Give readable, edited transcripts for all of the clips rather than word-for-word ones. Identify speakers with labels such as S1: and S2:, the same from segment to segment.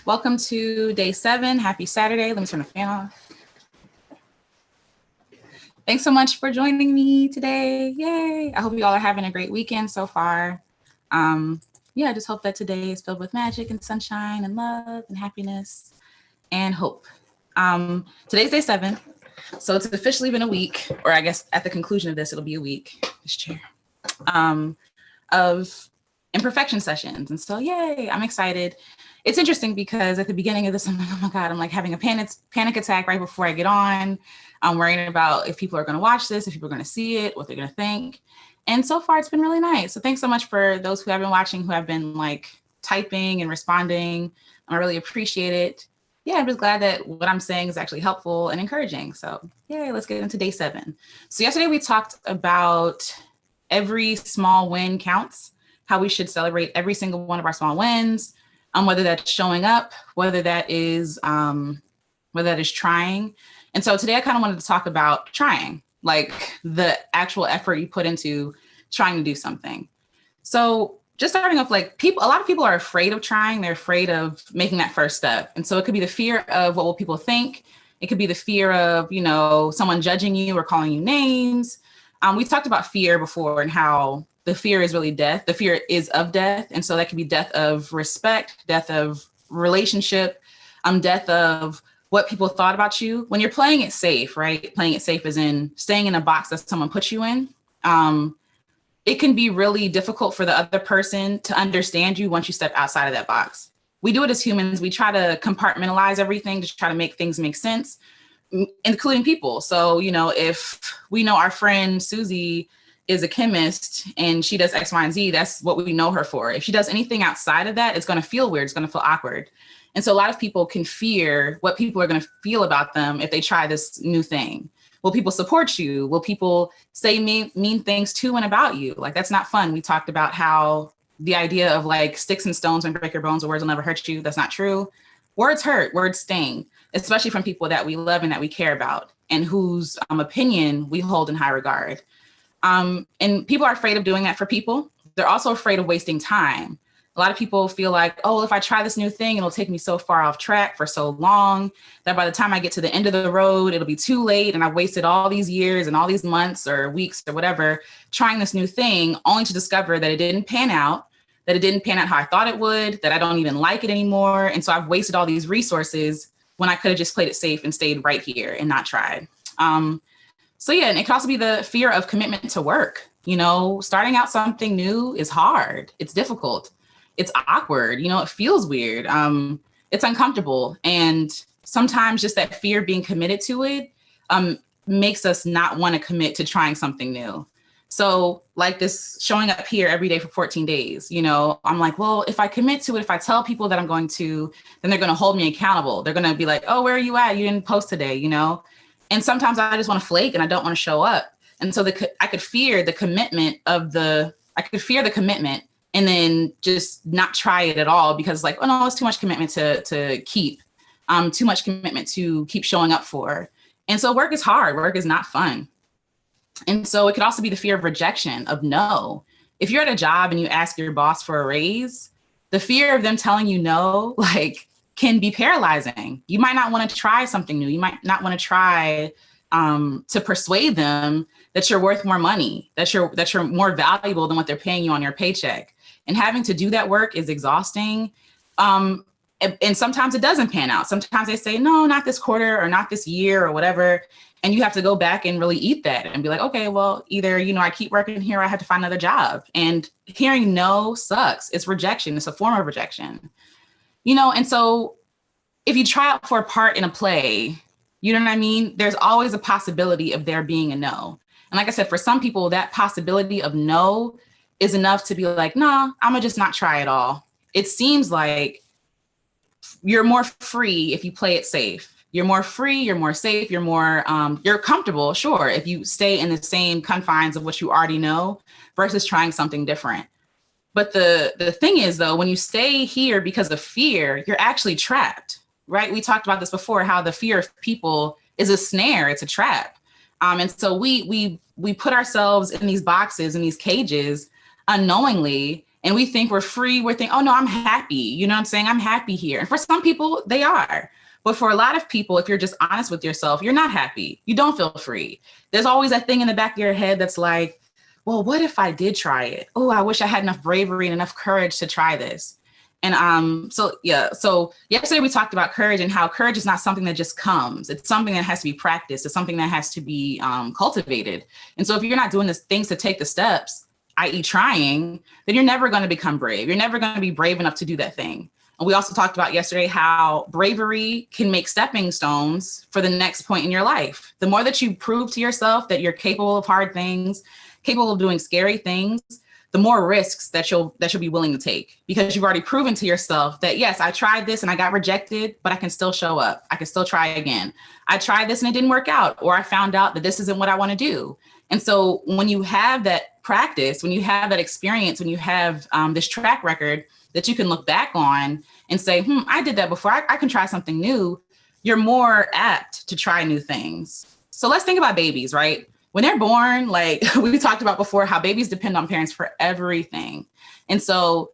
S1: Welcome to day 7. Happy Saturday. Let me turn the fan off. Thanks so much for joining me today. Yay. I hope you all are having a great weekend so far. I just hope that today is filled with magic and sunshine and love and happiness and hope. Today's day 7. So it's officially been a week, or I guess at the conclusion of this, it'll be a week, this chair, of Imperfection Sessions. And so, yay, I'm excited. It's interesting because at the beginning of this, I'm like, oh my God, I'm like having a panic attack right before I get on. I'm worrying about if people are going to watch this, if people are going to see it, what they're going to think. And so far, it's been really nice. So thanks so much for those who have been watching, who have been like typing and responding. I really appreciate it. Yeah, I'm just glad that what I'm saying is actually helpful and encouraging. So yay, let's get into day 7. So yesterday we talked about every small win counts, how we should celebrate every single one of our small wins, whether that's showing up, whether that is trying. And so today I kind of wanted to talk about trying, like the actual effort you put into trying to do something. So just starting off, like a lot of people are afraid of trying. They're afraid of making that first step. And so it could be the fear of what will people think. It could be the fear of, someone judging you or calling you names. We talked about fear before and how the fear is really death. The fear is of death. And so that could be death of respect, death of relationship, death of what people thought about you. When you're playing it safe, right? Playing it safe as in staying in a box that someone put you in. It can be really difficult for the other person to understand you once you step outside of that box. We do it as humans. We try to compartmentalize everything to try to make things make sense, including people. So, if we know our friend Susie is a chemist and she does X, Y, and Z, that's what we know her for. If she does anything outside of that, it's going to feel weird. It's going to feel awkward. And so a lot of people can fear what people are going to feel about them if they try this new thing. Will people support you? Will people say mean things to and about you? Like, that's not fun. We talked about how the idea of like sticks and stones and break your bones, or words will never hurt you. That's not true. Words hurt, words sting, especially from people that we love and that we care about and whose opinion we hold in high regard. And people are afraid of doing that for people. They're also afraid of wasting time. A lot of people feel like, oh, if I try this new thing, it'll take me so far off track for so long that by the time I get to the end of the road, it'll be too late. And I've wasted all these years and all these months or weeks or whatever, trying this new thing, only to discover that it didn't pan out how I thought it would, that I don't even like it anymore. And so I've wasted all these resources when I could have just played it safe and stayed right here and not tried. And it could also be the fear of commitment to work. Starting out something new is hard. It's difficult. It's awkward. It feels weird. It's uncomfortable. And sometimes just that fear of being committed to it makes us not want to commit to trying something new. So like this showing up here every day for 14 days, I'm like, well, if I commit to it, if I tell people that I'm going to, then they're going to hold me accountable. They're going to be like, oh, where are you at? You didn't post today, And sometimes I just want to flake and I don't want to show up. And so I could fear the commitment and then just not try it at all because like, oh no, it's too much commitment to keep, too much commitment to keep showing up for. And so work is hard. Work is not fun. And so it could also be the fear of rejection, of no. If you're at a job and you ask your boss for a raise, the fear of them telling you no, can be paralyzing. You might not want to try something new. You might not want to try to persuade them that you're worth more money, that you're more valuable than what they're paying you on your paycheck. And having to do that work is exhausting. And sometimes it doesn't pan out. Sometimes they say, no, not this quarter or not this year or whatever. And you have to go back and really eat that and be like, okay, well, either, I keep working here, or I have to find another job. And hearing no sucks. It's rejection. It's a form of rejection. And so if you try out for a part in a play, you know what I mean? There's always a possibility of there being a no. And like I said, for some people, that possibility of no is enough to be like, nah, I'm gonna just not try at all. It seems like you're more free if you play it safe. You're more free, you're more safe, you're comfortable, sure, if you stay in the same confines of what you already know versus trying something different. But the thing is, though, when you stay here because of fear, you're actually trapped, right? We talked about this before, how the fear of people is a snare, it's a trap. And so we put ourselves in these boxes, in these cages unknowingly, and we think we're free. We're thinking, oh no, I'm happy. You know what I'm saying? I'm happy here. And for some people, they are. But for a lot of people, if you're just honest with yourself, you're not happy. You don't feel free. There's always that thing in the back of your head that's like, well, what if I did try it? Oh, I wish I had enough bravery and enough courage to try this. And so yesterday we talked about courage and how courage is not something that just comes. It's something that has to be practiced. It's something that has to be cultivated. And so if you're not doing the things to take the steps, i.e. trying, then you're never going to become brave. You're never going to be brave enough to do that thing. And we also talked about yesterday how bravery can make stepping stones for the next point in your life. The more that you prove to yourself that you're capable of hard things, capable of doing scary things, the more risks that you'll be willing to take, because you've already proven to yourself that, yes, I tried this and I got rejected, but I can still show up. I can still try again. I tried this and it didn't work out, or I found out that this isn't what I want to do. And so when you have that practice, when you have that experience, when you have this track record that you can look back on and say, I did that before, I can try something new, you're more apt to try new things. So let's think about babies, right? When they're born, like we talked about before, how babies depend on parents for everything. And so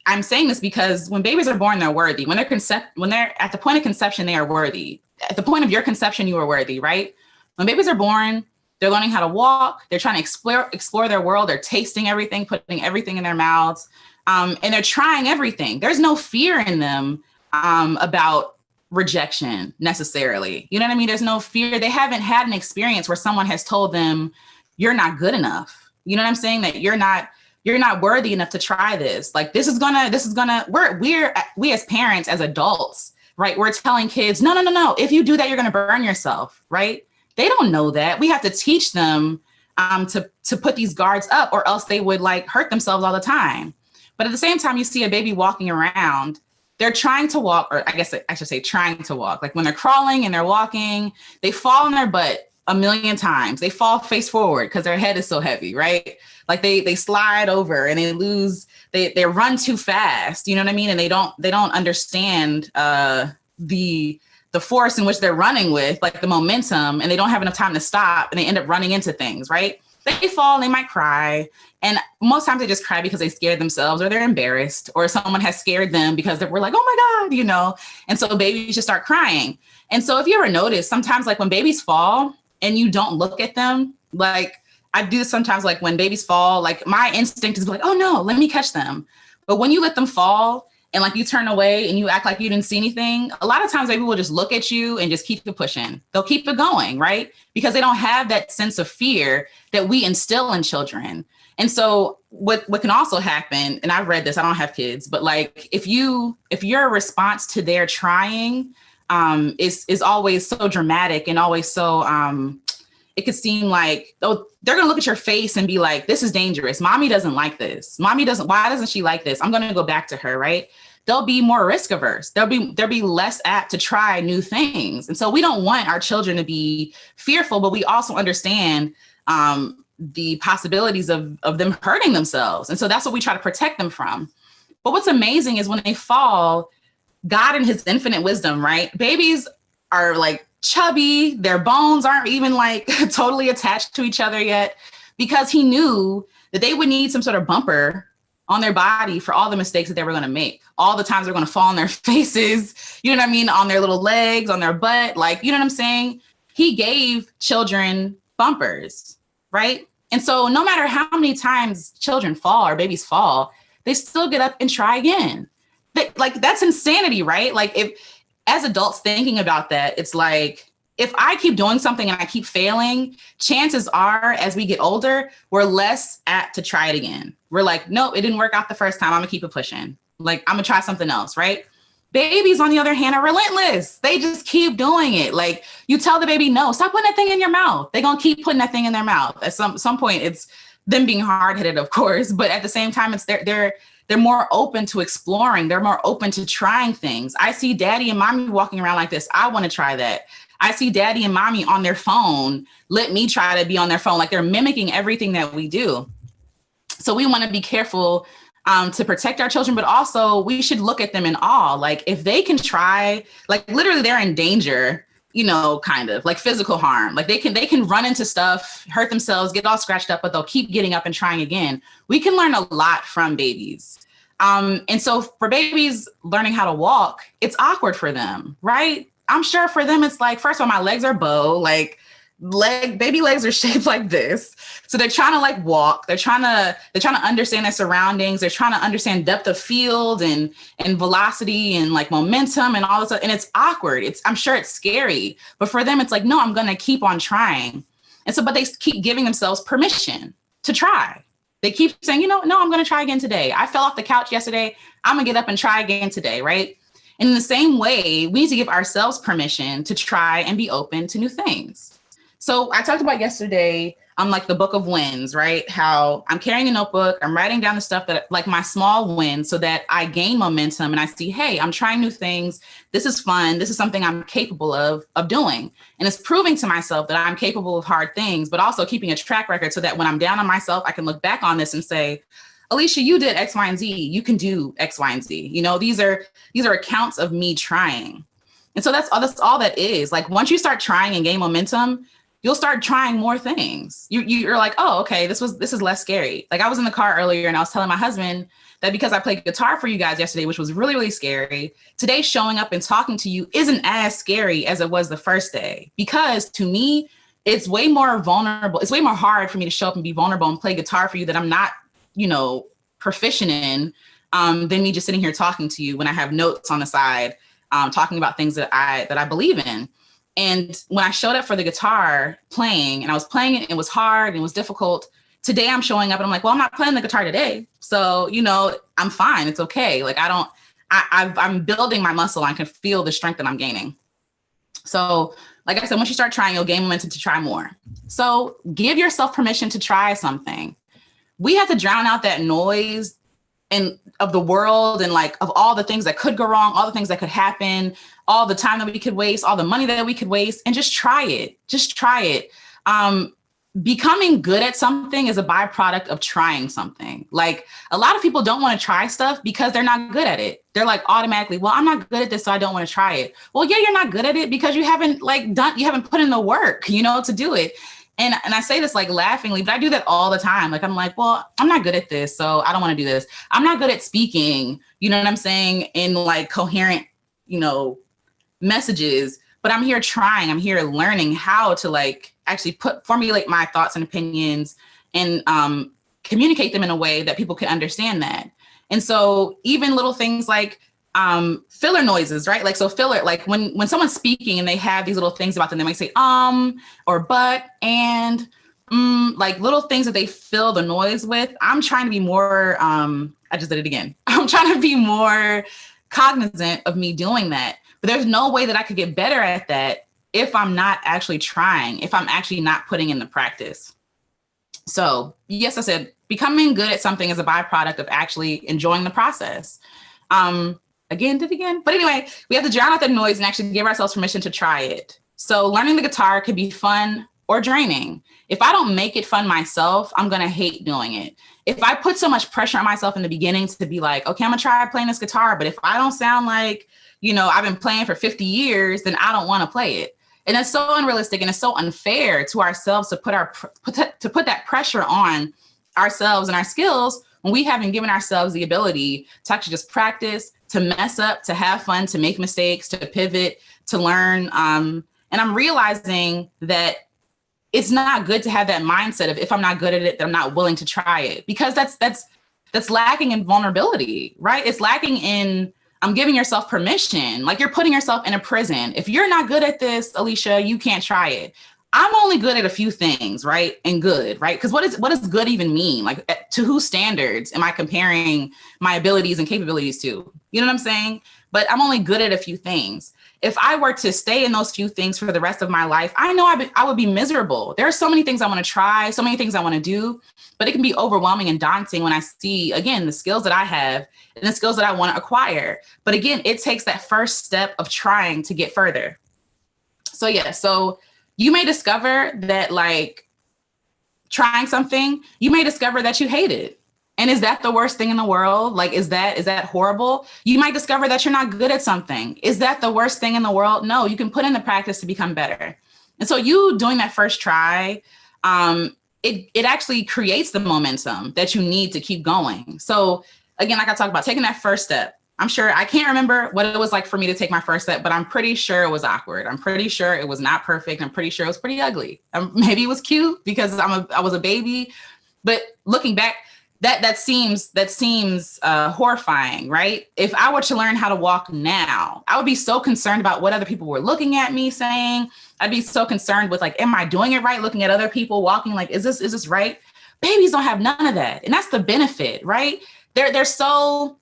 S1: I'm saying this because when babies are born, they're worthy. When they're at the point of conception, they are worthy. At the point of your conception, you are worthy, right? When babies are born, they're learning how to walk. They're trying to explore their world. They're tasting everything, putting everything in their mouths. And they're trying everything. There's no fear in them about rejection necessarily. You know what I mean? There's no fear. They haven't had an experience where someone has told them you're not good enough. You know what I'm saying? That you're not worthy enough to try this. Like we as parents, as adults, right? We're telling kids, no. If you do that, you're going to burn yourself, right? They don't know that. We have to teach them to put these guards up, or else they would like hurt themselves all the time. But at the same time, you see a baby walking around, they're trying to walk, or I guess I should say trying to walk. Like when they're crawling and they're walking, they fall on their butt a million times. They fall face forward because their head is so heavy, right? Like they slide over and they run too fast. You know what I mean? And they don't understand the force in which they're running with, like the momentum, and they don't have enough time to stop, and they end up running into things, right? They fall and they might cry. And most times they just cry because they scared themselves, or they're embarrassed, or someone has scared them because we're like, oh my God, you know? And so babies just start crying. And so if you ever notice, sometimes like when babies fall and you don't look at them, like I do sometimes, like when babies fall, like my instinct is like, oh no, let me catch them. But when you let them fall and like you turn away and you act like you didn't see anything, a lot of times baby will just look at you and just keep it pushing. They'll keep it going, right? Because they don't have that sense of fear that we instill in children. And so what can also happen, and I've read this, I don't have kids, but like if your response to their trying is always so dramatic and always so it could seem like, oh, they're going to look at your face and be like, this is dangerous. Mommy doesn't like this. Why doesn't she like this? I'm going to go back to her, right? They'll be more risk averse. They'll be less apt to try new things. And so we don't want our children to be fearful, but we also understand the possibilities of them hurting themselves. And so that's what we try to protect them from. But what's amazing is when they fall, God in his infinite wisdom, right? Babies are like chubby, their bones aren't even like totally attached to each other yet, because he knew that they would need some sort of bumper on their body for all the mistakes that they were going to make, all the times they're going to fall on their faces, you know what I mean, on their little legs, on their butt, like, you know what I'm saying? He gave children bumpers, right? And so no matter how many times children fall or babies fall, they still get up and try again. That's insanity, right? Like if, as adults thinking about that, it's like, if I keep doing something and I keep failing, chances are as we get older, we're less apt to try it again. We're like, nope, it didn't work out the first time. I'm gonna keep it pushing. Like, I'm gonna try something else, right? Babies, on the other hand, are relentless. They just keep doing it. Like you tell the baby, no, stop putting that thing in your mouth. They're gonna keep putting that thing in their mouth. At some point, it's them being hard-headed, of course, but at the same time, it's they're more open to exploring. They're more open to trying things. I see daddy and mommy walking around like this. I want to try that. I see daddy and mommy on their phone. Let me try to be on their phone. Like they're mimicking everything that we do. So we want to be careful to protect our children, but also we should look at them in awe. Like if they can try, like literally they're in danger kind of like physical harm. Like they can run into stuff, hurt themselves, get all scratched up, but they'll keep getting up and trying again. We can learn a lot from babies. And so for babies learning how to walk, it's awkward for them, right? I'm sure for them, it's like, first of all, my legs are bow, like baby legs are shaped like this. So they're trying to like walk. They're trying to understand their surroundings. They're trying to understand depth of field and velocity and like momentum and all this stuff. And it's awkward. I'm sure it's scary, but for them, it's like, no, I'm going to keep on trying. And so, but they keep giving themselves permission to try. They keep saying, no, I'm going to try again today. I fell off the couch yesterday. I'm gonna get up and try again today. Right. And in the same way, we need to give ourselves permission to try and be open to new things. So I talked about yesterday, like the book of wins, right? How I'm carrying a notebook, I'm writing down the stuff that like my small wins so that I gain momentum and I see, hey, I'm trying new things. This is fun. This is something I'm capable of doing. And it's proving to myself that I'm capable of hard things, but also keeping a track record so that when I'm down on myself, I can look back on this and say, Alecia, you did X, Y, and Z. You can do X, Y, and Z. These are accounts of me trying. And so that's all that is. Like once you start trying and gain momentum, you'll start trying more things. You're like, oh, okay, this is less scary. Like I was in the car earlier and I was telling my husband that because I played guitar for you guys yesterday, which was really, really scary, today showing up and talking to you isn't as scary as it was the first day. Because to me, it's way more vulnerable. It's way more hard for me to show up and be vulnerable and play guitar for you that I'm not, proficient in, than me just sitting here talking to you when I have notes on the side, talking about things that I believe in. And when I showed up for the guitar playing and I was playing it, it was hard and it was difficult. Today I'm showing up and I'm like, well, I'm not playing the guitar today. So, I'm fine. It's okay. Like I'm building my muscle. I can feel the strength that I'm gaining. So like I said, once you start trying, you'll gain momentum to try more. So give yourself permission to try something. We have to drown out that noise of the world and like of all the things that could go wrong, all the things that could happen, all the time that we could waste, all the money that we could waste, and just try it. Just try it. Becoming good at something is a byproduct of trying something. Like a lot of people don't want to try stuff because they're not good at it. They're like automatically, well, I'm not good at this, so I don't want to try it. Well, yeah, you're not good at it because you haven't put in the work, to do it. And I say this like laughingly, but I do that all the time. Like, I'm like, well, I'm not good at this, so I don't want to do this. I'm not good at speaking, you know what I'm saying, in like coherent, messages, but I'm here trying, I'm here learning how to like actually formulate my thoughts and opinions and communicate them in a way that people can understand that. And so even little things like filler noises, right? Like, so filler, like when someone's speaking and they have these little things about them, they might say, or but, and, like little things that they fill the noise with. I'm trying to be more, I just did it again. I'm trying to be more cognizant of me doing that, but there's no way that I could get better at that if I'm not actually trying, if I'm actually not putting in the practice. So yes, I said, becoming good at something is a byproduct of actually enjoying the process. Again. But anyway, we have to drown out the noise and actually give ourselves permission to try it. So learning the guitar could be fun or draining. If I don't make it fun myself, I'm going to hate doing it. If I put so much pressure on myself in the beginning to be like, okay, I'm going to try playing this guitar, but if I don't sound like, I've been playing for 50 years, then I don't want to play it. And it's so unrealistic and it's so unfair to ourselves to put that pressure on ourselves and our skills when we haven't given ourselves the ability to actually just practice, to mess up, to have fun, to make mistakes, to pivot, to learn. And I'm realizing that it's not good to have that mindset of if I'm not good at it, then I'm not willing to try it, because that's lacking in vulnerability, right? It's lacking in giving yourself permission. Like you're putting yourself in a prison. If you're not good at this, Alecia, you can't try it. I'm only good at a few things, right? And good, right? Because what does good even mean? Like to whose standards am I comparing my abilities and capabilities to? You know what I'm saying? But I'm only good at a few things. If I were to stay in those few things for the rest of my life, I know I would be miserable. There are so many things I want to try, so many things I want to do, but it can be overwhelming and daunting when I see, again, the skills that I have and the skills that I want to acquire. But again, it takes that first step of trying to get further. So yeah, so you may discover that like trying something, you may discover that you hate it. And is that the worst thing in the world? Like, is that horrible? You might discover that you're not good at something. Is that the worst thing in the world? No, you can put in the practice to become better. And so you doing that first try, it actually creates the momentum that you need to keep going. So again, like I talked about, taking that first step. I'm sure, I can't remember what it was like for me to take my first step, but I'm pretty sure it was awkward. I'm pretty sure it was not perfect. I'm pretty sure it was pretty ugly. Maybe it was cute because I was a baby, but looking back, that seems horrifying, right? If I were to learn how to walk now, I would be so concerned about what other people were looking at me saying. I'd be so concerned with like, am I doing it right? Looking at other people walking, like, is this right? Babies don't have none of that, and that's the benefit, right? They're so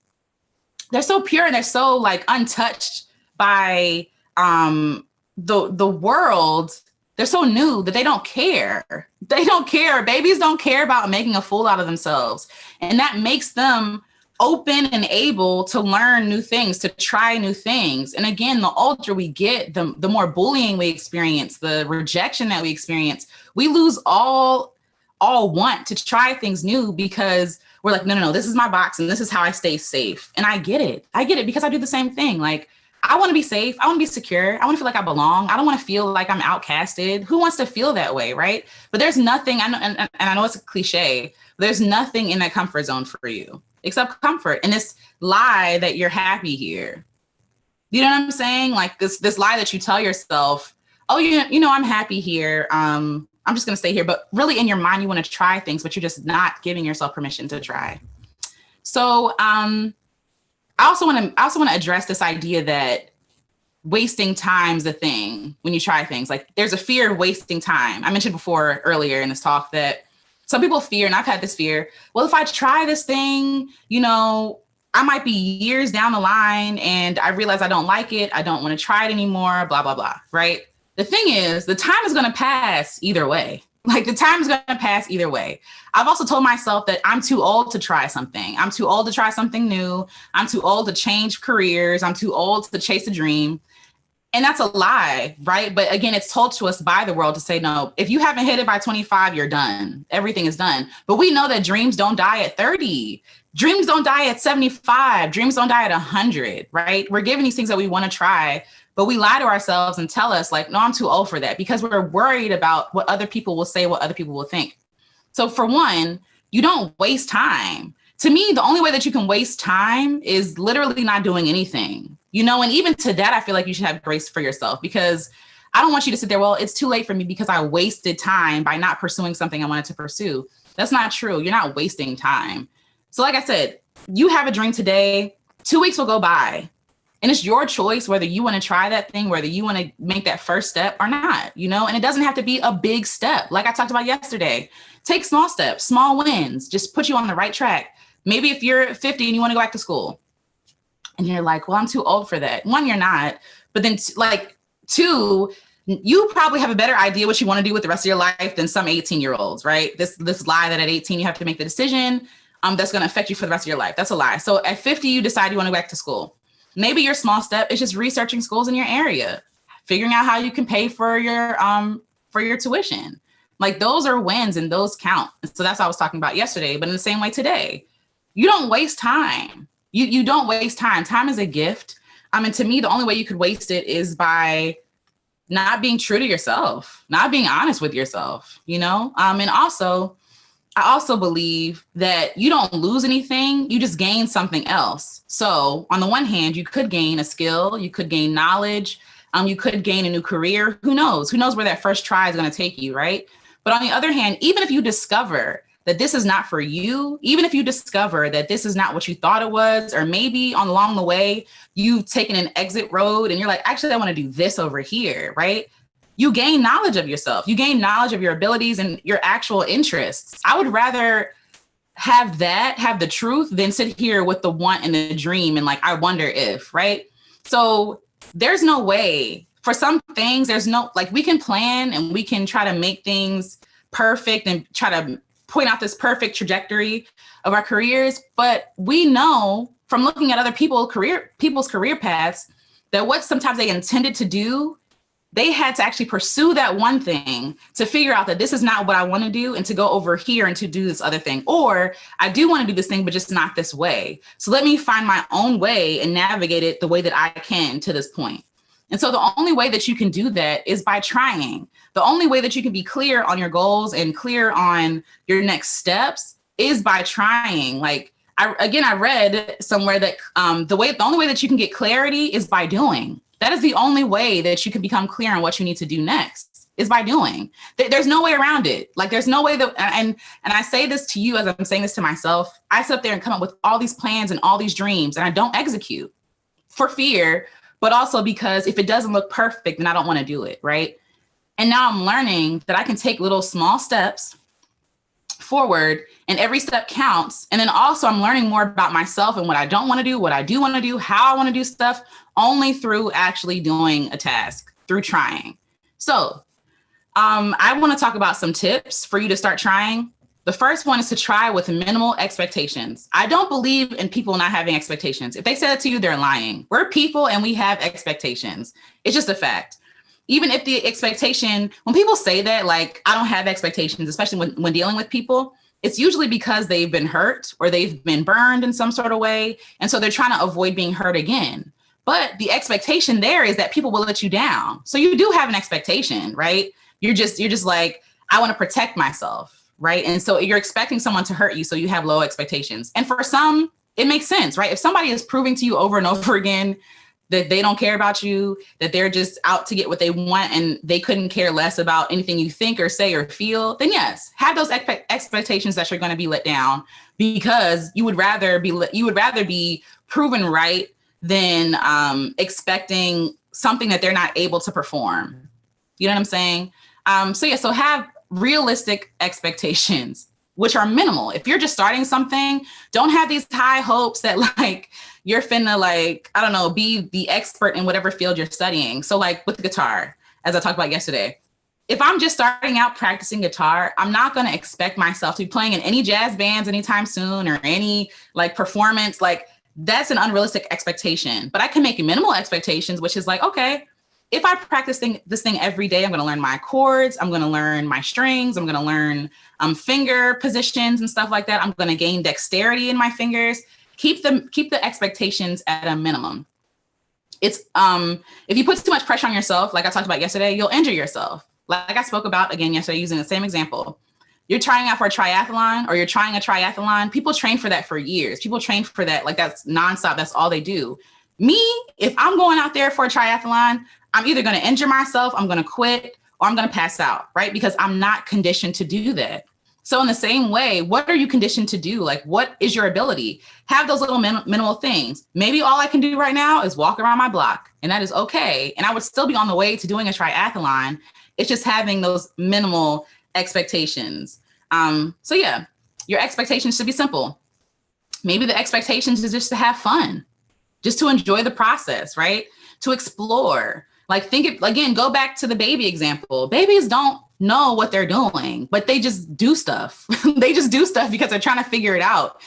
S1: pure and they're so like untouched by the world. They're so new that they don't care. They don't care. Babies don't care about making a fool out of themselves. And that makes them open and able to learn new things, to try new things. And again, the older we get, the more bullying we experience, the rejection that we experience, we lose all want to try things new because we're like, no, this is my box and this is how I stay safe. And I get it because I do the same thing. Like, I want to be safe. I want to be secure. I want to feel like I belong. I don't want to feel like I'm outcasted. Who wants to feel that way, right? But there's nothing, and I know it's a cliche, but there's nothing in that comfort zone for you except comfort and this lie that you're happy here. You know what I'm saying? Like this lie that you tell yourself, oh, you know, I'm happy here. I'm just going to stay here. But really in your mind, you want to try things, but you're just not giving yourself permission to try. So I also want to address this idea that wasting time's a thing when you try things. Like there's a fear of wasting time. I mentioned earlier in this talk that some people fear, and I've had this fear, well, if I try this thing, you know, I might be years down the line and I realize I don't like it. I don't want to try it anymore, blah, blah, blah, right? The thing is, the time is going to pass either way. Like the time is going to pass either way. I've also told myself that I'm too old to try something. I'm too old to try something new. I'm too old to change careers. I'm too old to chase a dream. And that's a lie, right? But again, it's told to us by the world to say, no, if you haven't hit it by 25, you're done. Everything is done. But we know that dreams don't die at 30. Dreams don't die at 75. Dreams don't die at 100, right? We're given these things that we want to try, but we lie to ourselves and tell us like, no, I'm too old for that, because we're worried about what other people will say, what other people will think. So for one, you don't waste time. To me, the only way that you can waste time is literally not doing anything, you know? And even to that, I feel like you should have grace for yourself, because I don't want you to sit there, well, it's too late for me because I wasted time by not pursuing something I wanted to pursue. That's not true. You're not wasting time. So like I said, you have a dream today, 2 weeks will go by. And it's your choice whether you want to try that thing, whether you want to make that first step or not, you know? And it doesn't have to be a big step. Like I talked about yesterday, take small steps, small wins, just put you on the right track. Maybe if you're 50 and you want to go back to school and you're like, well, I'm too old for that. One, you're not. But then two, you probably have a better idea what you want to do with the rest of your life than some 18-year-olds, right? This lie that at 18, you have to make the decision that's going to affect you for the rest of your life. That's a lie. So at 50, you decide you want to go back to school. Maybe your small step is just researching schools in your area, figuring out how you can pay for your tuition. Like those are wins and those count. So that's what I was talking about yesterday, but in the same way today, you don't waste time. You don't waste time. Time is a gift. And to me, the only way you could waste it is by not being true to yourself, not being honest with yourself, you know? And also, I also believe that you don't lose anything, you just gain something else. So on the one hand, you could gain a skill, you could gain knowledge, you could gain a new career. Who knows? Who knows where that first try is going to take you, right? But on the other hand, even if you discover that this is not for you, even if you discover that this is not what you thought it was, or maybe along the way, you've taken an exit road and you're like, actually, I want to do this over here, right? You gain knowledge of yourself. You gain knowledge of your abilities and your actual interests. I would rather have the truth than sit here with the want and the dream and like, I wonder if, right? So there's no way for some things, there's no, like we can plan and we can try to make things perfect and try to point out this perfect trajectory of our careers. But we know from looking at other people's career paths that what sometimes they intended to do they had to actually pursue that one thing to figure out that this is not what I want to do and to go over here and to do this other thing. Or I do want to do this thing, but just not this way. So let me find my own way and navigate it the way that I can to this point. And so the only way that you can do that is by trying. The only way that you can be clear on your goals and clear on your next steps is by trying. Like, I read somewhere that the only way that you can get clarity is by doing. That is the only way that you can become clear on what you need to do next, is by doing. There's no way around it. Like, there's no way that, and I say this to you as I'm saying this to myself, I sit up there and come up with all these plans and all these dreams, and I don't execute for fear, but also because if it doesn't look perfect, then I don't want to do it, right? And now I'm learning that I can take little small steps forward, and every step counts. And then also I'm learning more about myself and what I don't want to do, what I do want to do, how I want to do stuff, only through actually doing a task, through trying. So I want to talk about some tips for you to start trying. The first one is to try with minimal expectations. I don't believe in people not having expectations. If they say that to you, they're lying. We're people and we have expectations. It's just a fact. Even if the expectation, when people say that, like, I don't have expectations, especially when dealing with people, it's usually because they've been hurt or they've been burned in some sort of way. And so they're trying to avoid being hurt again. But the expectation there is that people will let you down. So you do have an expectation, right? You're just like, I want to protect myself, right? And so you're expecting someone to hurt you. So you have low expectations. And for some, it makes sense, right? If somebody is proving to you over and over again that they don't care about you, that they're just out to get what they want and they couldn't care less about anything you think or say or feel, then yes, have those expectations that you're going to be let down, because you would rather be proven right than expecting something that they're not able to perform. You know what I'm saying? So have realistic expectations, which are minimal. If you're just starting something, don't have these high hopes that like you're finna, like, I don't know, be the expert in whatever field you're studying. So like with the guitar, as I talked about yesterday, if I'm just starting out practicing guitar, I'm not going to expect myself to be playing in any jazz bands anytime soon or any like performance. Like, that's an unrealistic expectation. But I can make minimal expectations, which is like, okay, if I practice this thing every day, I'm going to learn my chords. I'm going to learn my strings. I'm going to learn finger positions and stuff like that. I'm going to gain dexterity in my fingers. Keep the expectations at a minimum. It's if you put too much pressure on yourself, like I talked about yesterday, you'll injure yourself. Like I spoke about again yesterday, using the same example. You're trying out for a triathlon, or you're trying a triathlon. People train for that for years. People train for that. Like, that's nonstop. That's all they do. Me, if I'm going out there for a triathlon, I'm either going to injure myself, I'm going to quit, or I'm going to pass out, right? Because I'm not conditioned to do that. So in the same way, what are you conditioned to do? Like, what is your ability? Have those little minimal things. Maybe all I can do right now is walk around my block, and that is okay. And I would still be on the way to doing a triathlon. It's just having those minimal expectations. So yeah, your expectations should be simple. Maybe the expectations is just to have fun, just to enjoy the process, right? To explore. Like, go back to the baby example. Babies don't know what they're doing, but they just do stuff. They just do stuff because they're trying to figure it out.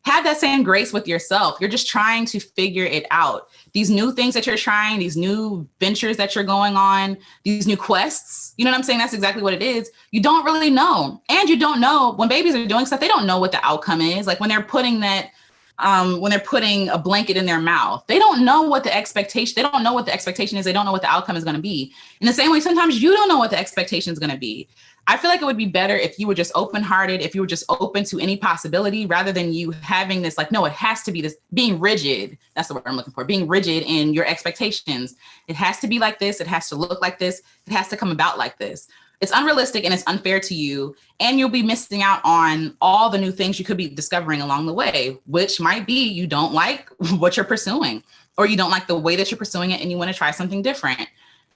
S1: Have that same grace with yourself. You're just trying to figure it out. These new things that you're trying, these new ventures that you're going on, these new quests, you know what I'm saying? That's exactly what it is. You don't really know. And you don't know, when babies are doing stuff, they don't know what the outcome is. Like when they're putting a blanket in their mouth, they don't know what the expectation, they don't know what the expectation is. They don't know what the outcome is going to be. In the same way, sometimes you don't know what the expectation is going to be. I feel like it would be better if you were just open-hearted, if you were just open to any possibility, rather than you having this, like, no, it has to be this, being rigid. That's the word I'm looking for, being rigid in your expectations. It has to be like this. It has to look like this. It has to come about like this. It's unrealistic and it's unfair to you. And you'll be missing out on all the new things you could be discovering along the way, which might be you don't like what you're pursuing, or you don't like the way that you're pursuing it and you want to try something different.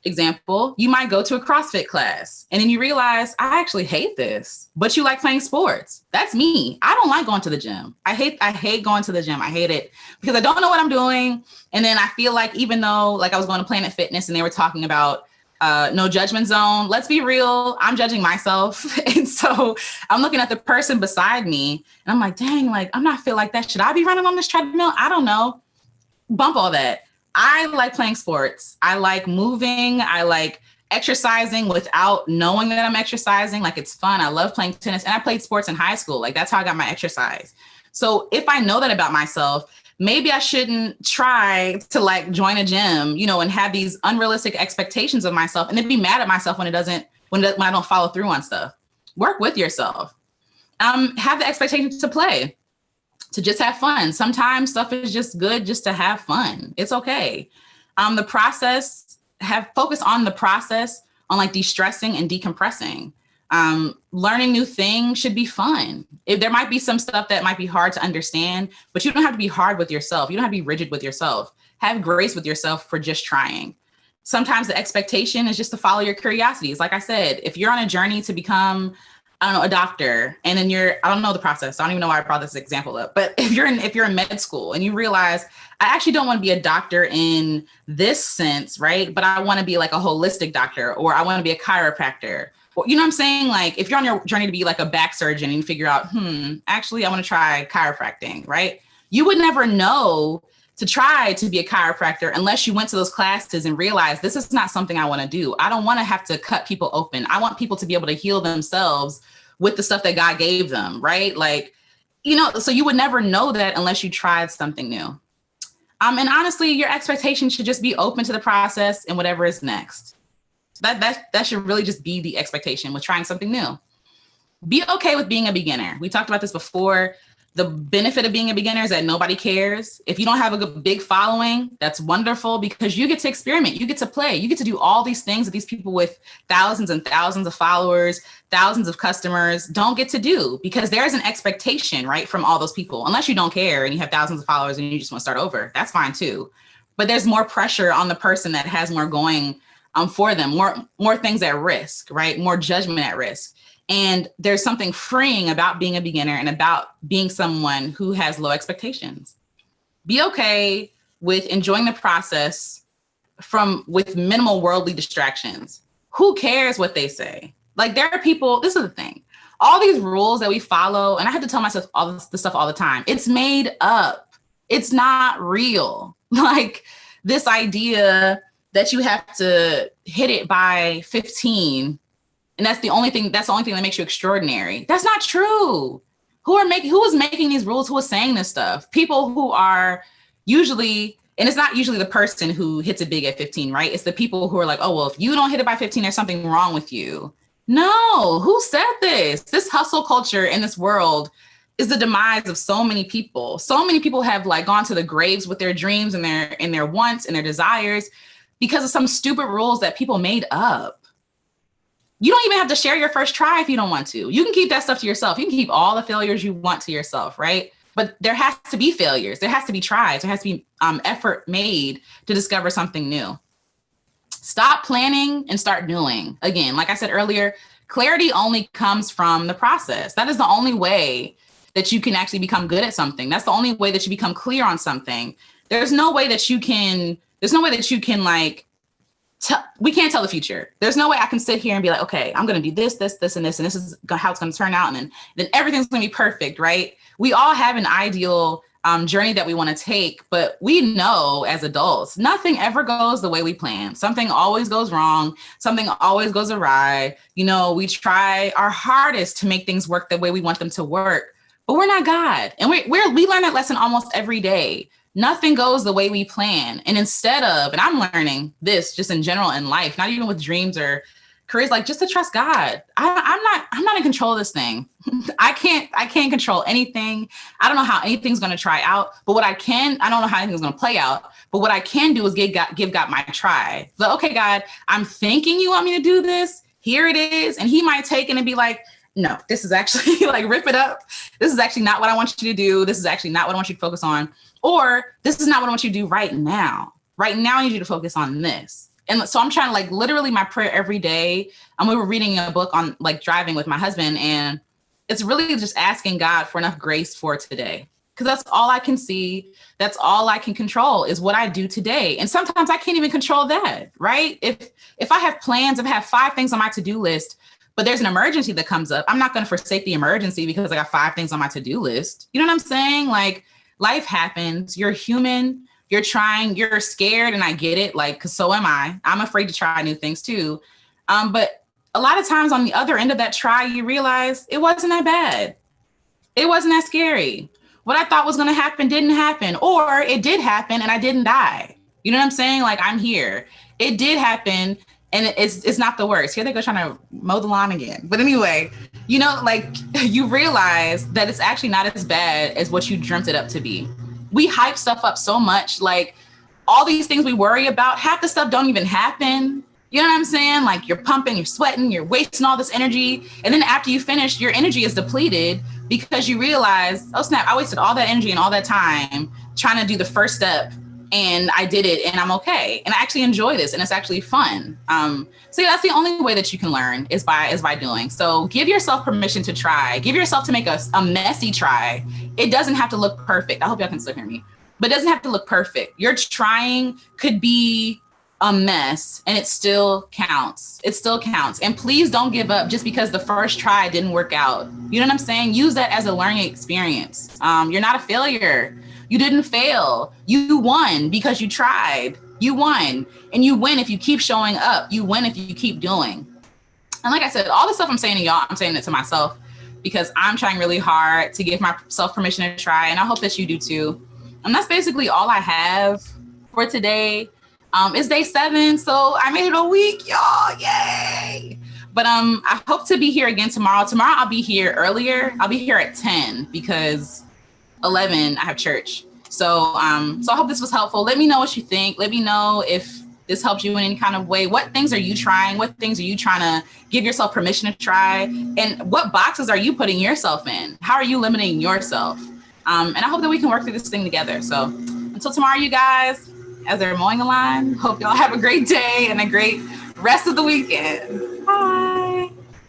S1: Example, you might go to a CrossFit class and then you realize, I actually hate this, but you like playing sports. That's me. I don't like going to the gym. I hate going to the gym. I hate it because I don't know what I'm doing. And then I feel like, even though like I was going to Planet Fitness and they were talking about no judgment zone, let's be real, I'm judging myself. And so I'm looking at the person beside me and I'm like, dang, like, I'm not feel like that. Should I be running on this treadmill? I don't know. Bump all that. I like playing sports. I like moving. I like exercising without knowing that I'm exercising. Like, it's fun. I love playing tennis, and I played sports in high school. Like, that's how I got my exercise. So if I know that about myself, maybe I shouldn't try to like join a gym, you know, and have these unrealistic expectations of myself and then be mad at myself when when I don't follow through on stuff. Work with yourself. Have the expectation to play, to just have fun. Sometimes stuff is just good just to have fun. It's okay. The process, focus on the process, on like de-stressing and decompressing. Learning new things should be fun. There might be some stuff that might be hard to understand, but you don't have to be hard with yourself. You don't have to be rigid with yourself. Have grace with yourself for just trying. Sometimes the expectation is just to follow your curiosities. Like I said, if you're on a journey to become, I don't know, a doctor, and then I don't know the process. I don't even know why I brought this example up, but if you're in med school and you realize, I actually don't want to be a doctor in this sense, right? But I want to be like a holistic doctor, or I want to be a chiropractor. You know what I'm saying? Like, if you're on your journey to be like a back surgeon and you figure out, actually, I want to try chiropractic, right? You would never know to try to be a chiropractor unless you went to those classes and realized, this is not something I want to do. I don't want to have to cut people open. I want people to be able to heal themselves with the stuff that God gave them, right? Like, you know, so you would never know that unless you tried something new. And honestly, your expectation should just be open to the process and whatever is next. That should really just be the expectation with trying something new. Be okay with being a beginner. We talked about this before. The benefit of being a beginner is that nobody cares. If you don't have a big following, that's wonderful, because you get to experiment, you get to play, you get to do all these things that these people with thousands and thousands of followers, thousands of customers don't get to do, because there's an expectation, right, from all those people. Unless you don't care and you have thousands of followers and you just want to start over, that's fine too. But there's more pressure on the person that has more going for them, more things at risk, right? More judgment at risk. And there's something freeing about being a beginner and about being someone who has low expectations. Be okay with enjoying the process with minimal worldly distractions. Who cares what they say? Like, there are people, this is the thing, all these rules that we follow, and I have to tell myself all this stuff all the time, it's made up. It's not real. Like, this idea that you have to hit it by 15, and that's the only thing that makes you extraordinary. That's not true. Who is making these rules? Who is saying this stuff? People who are usually, and it's not usually the person who hits it big at 15, right? It's the people who are like, oh, well, if you don't hit it by 15, there's something wrong with you. No, who said this? This hustle culture in this world is the demise of so many people. So many people have like gone to the graves with their dreams and their wants and their desires because of some stupid rules that people made up. You don't even have to share your first try if you don't want to. You can keep that stuff to yourself. You can keep all the failures you want to yourself, right? But there has to be failures. There has to be tries. There has to be effort made to discover something new. Stop planning and start doing. Again, like I said earlier, clarity only comes from the process. That is the only way that you can actually become good at something. That's the only way that you become clear on something. There's no way that you can like, we can't tell the future. There's no way I can sit here and be like, okay, I'm going to do this, and this, and this is how it's going to turn out. And then everything's going to be perfect, right? We all have an ideal journey that we want to take, but we know as adults, nothing ever goes the way we plan. Something always goes wrong. Something always goes awry. You know, we try our hardest to make things work the way we want them to work, but we're not God. And we learn that lesson almost every day. Nothing goes the way we plan. And instead of, and I'm learning this just in general in life, not even with dreams or careers, like just to trust God. I'm not in control of this thing. I can't control anything. I don't know how anything's going to try out, but I don't know how anything's going to play out, but what I can do is give God my try. But okay, God, I'm thinking you want me to do this. Here it is. And he might take it and be like, no, this is actually like, rip it up. This is actually not what I want you to do. This is actually not what I want you to focus on. Or this is not what I want you to do right now. Right now, I need you to focus on this. And so I'm trying to like literally my prayer every day. We were reading a book on like driving with my husband, and it's really just asking God for enough grace for today. Because that's all I can see. That's all I can control is what I do today. And sometimes I can't even control that, right? If I have plans, if I have 5 things on my to-do list, but there's an emergency that comes up, I'm not going to forsake the emergency because I got 5 things on my to-do list. You know what I'm saying? Like, life happens. You're human. You're trying. You're scared. And I get it. Like, cause so am I. I'm afraid to try new things too. But a lot of times on the other end of that try, you realize it wasn't that bad. It wasn't that scary. What I thought was going to happen didn't happen, or it did happen and I didn't die. You know what I'm saying? Like, I'm here. It did happen and it's not the worst. Here they go trying to mow the lawn again. But anyway, you know, like, you realize that it's actually not as bad as what you dreamt it up to be. We hype stuff up so much. Like, all these things we worry about, half the stuff don't even happen. You know what I'm saying? Like, you're pumping, you're sweating, you're wasting all this energy. And then after you finish, your energy is depleted because you realize, oh snap, I wasted all that energy and all that time trying to do the first step, and I did it and I'm okay. And I actually enjoy this and it's actually fun. So yeah, that's the only way that you can learn is by doing. So give yourself permission to try. Give yourself to make a messy try. It doesn't have to look perfect. I hope y'all can still hear me, but it doesn't have to look perfect. Your trying could be a mess and it still counts. It still counts. And please don't give up just because the first try didn't work out. You know what I'm saying? Use that as a learning experience. You're not a failure. You didn't fail. You won because you tried. You won. And you win if you keep showing up. You win if you keep doing. And like I said, all the stuff I'm saying to y'all, I'm saying it to myself because I'm trying really hard to give myself permission to try. And I hope that you do too. And that's basically all I have for today. It's day 7, so I made it a week, y'all. Yay! But I hope to be here again tomorrow. Tomorrow I'll be here earlier. I'll be here at 10 because 11 I have church. So I hope this was helpful. Let me know what you think. Let me know if this helps you in any kind of way. What things are you trying? What things are you trying to give yourself permission to try? And what boxes are you putting yourself in? How are you limiting yourself? And I hope that we can work through this thing together. So until tomorrow, you guys, as they're mowing the line, hope y'all have a great day and a great rest of the weekend. Bye.